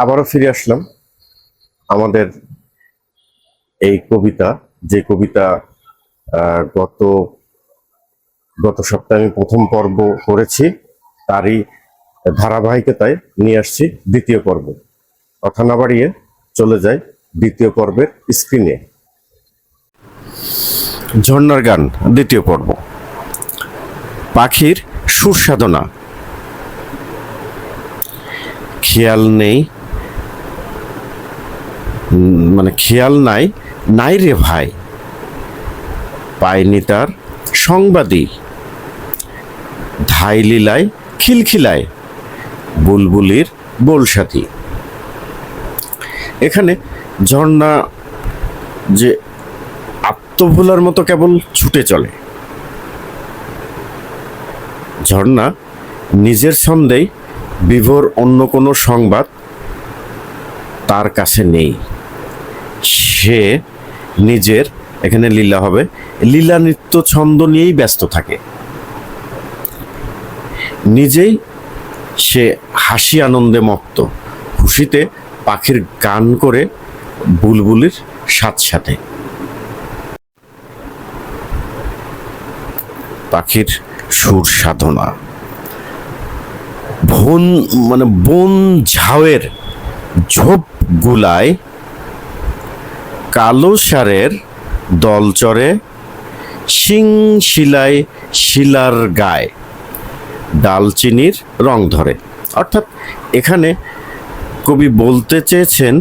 আবারও ফিরে আসলাম আমাদের এই কবিতা, যে কবিতা গত গত সপ্তাহে আমি প্রথম পর্ব করেছি, তারই ধারাবাহিকতায় নিয়ে আসছি দ্বিতীয় পর্ব। কথা না বাড়িয়ে চলে যায় দ্বিতীয় পর্বের স্ক্রিনে। ঝর্ণার গান দ্বিতীয় পর্ব। পাখির সুর সাধনা। খেয়াল নেই, খেয়াল নাই রে ভাই, পায়নি তার সংবাদী, ধাই লীলায় খিলখিলায় বুলবুলির বোলসাথী। এখানে ঝর্ণা যে আত্মভোলার মতো কেবল ছুটে চলে। ঝর্ণা নিজের ছন্দেই বিভোর, অন্য কোনো সংবাদ তার কাছে নেই। সে নিজের, এখানে লীলা হবে, লীলা নৃত্য ছন্দ নিয়েই ব্যস্ত থাকে। নিজেই সে হাসি আনন্দে মত্ত, খুশিতে পাখির গান করে বুলবুলির সাথে। পাখির সুর সাধনা। বন ঝাউয়ের ঝোপ গুলায় কালো ষাঁড়ের দল চড়ে, শিং শিলায় শিলার গায়ে ডালচিনির রং ধরে। অর্থাৎ এখানে কবি বলতে চেয়েছেন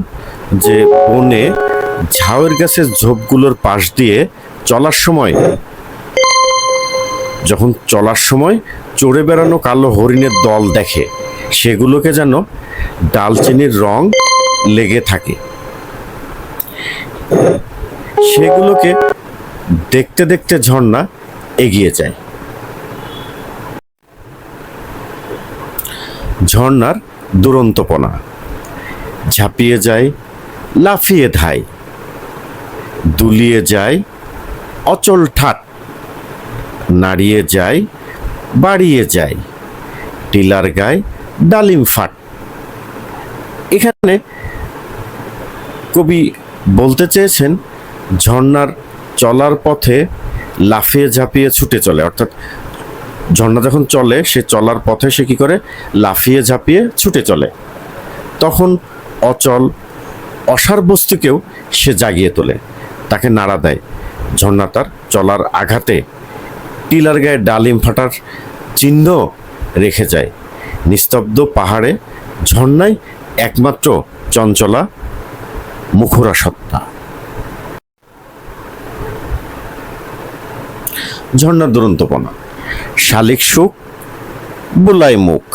যে বনে ঝাউয়ের গাছের ঝোপগুলোর পাশ দিয়ে যখন চলার সময় চড়ে বেড়ানো কালো হরিণের দল দেখে, সেগুলোকে যেন ডালচিনির রং লেগে থাকে। সেগুলোকে দেখতে দেখতে ঝর্ণা এগিয়ে যায়। ঝর্ণার দুরন্তপনা। ঝাঁপিয়ে যায়, লাফিয়ে ধায়, দুলিয়ে যায় অচল ঠাট, নাড়িয়ে যায় বাড়িয়ে যায়, টিলার গায়ে ডালিম ফাট। এখানে কবি বলতে চেয়েছেন ঝর্ণার চলার পথে লাফিয়ে ঝাঁপিয়ে ছুটে চলে। অর্থাৎ ঝর্ণা যখন চলে, সে চলার পথে সে কি করে, লাফিয়ে ঝাঁপিয়ে ছুটে চলে। তখন অচল অসার বস্তুকেও সে জাগিয়ে তোলে, তাকে নাড়া দেয়। ঝর্ণা তার চলার আঘাতে টিলার গায়ে ডালিম ফাটার চিহ্ন রেখে যায়। নিস্তব্ধ পাহাড়ে ঝর্ণাই একমাত্র চঞ্চলা মুখরা সত্তা। ঝর্ণার দুরন্তপনা। শালিক সুখ বুলাই মুখ,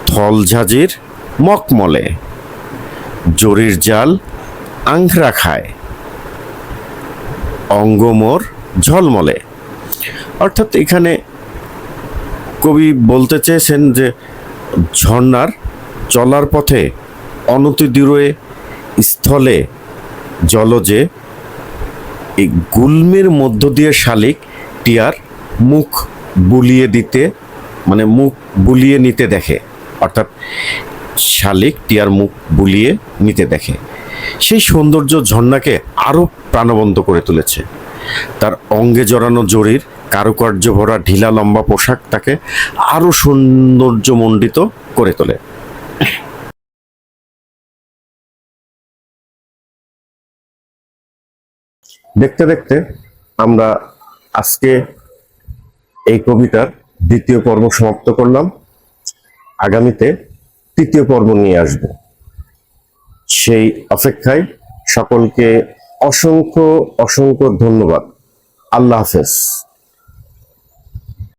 থল ঝাঁঝির মকমলে, জরির জাল আংখরা খায়, অঙ্গমোর ঝলমলে। অর্থাৎ এখানে কবি বলতে চেয়েছেন যে ঝর্ণার চলার পথে অনতিদূরে স্থলে জলজে এই গুল্মের মধ্য দিয়ে শালিক টিয়ার মুখ বুলিয়ে নিতে দেখে। অর্থাৎ শালিক টিয়ার মুখ বুলিয়ে নিতে দেখে। সেই সৌন্দর্য ঝর্ণাকে আরো প্রাণবন্ত করে তুলেছে। তার অঙ্গে জড়ানো জরির কারুকার্য ভরা ঢিলা লম্বা পোশাক তাকে আরো সৌন্দর্যমণ্ডিত করে তোলে। দেখতে দেখতে আমরা আজকে এই কবিতার দ্বিতীয় পর্ব সমাপ্ত করলাম। আগামীতে তৃতীয় পর্ব নিয়ে আসব। সেই অপেক্ষায় সকলকে অসংখ্য অসংখ্য ধন্যবাদ। আল্লাহ হাফেজ।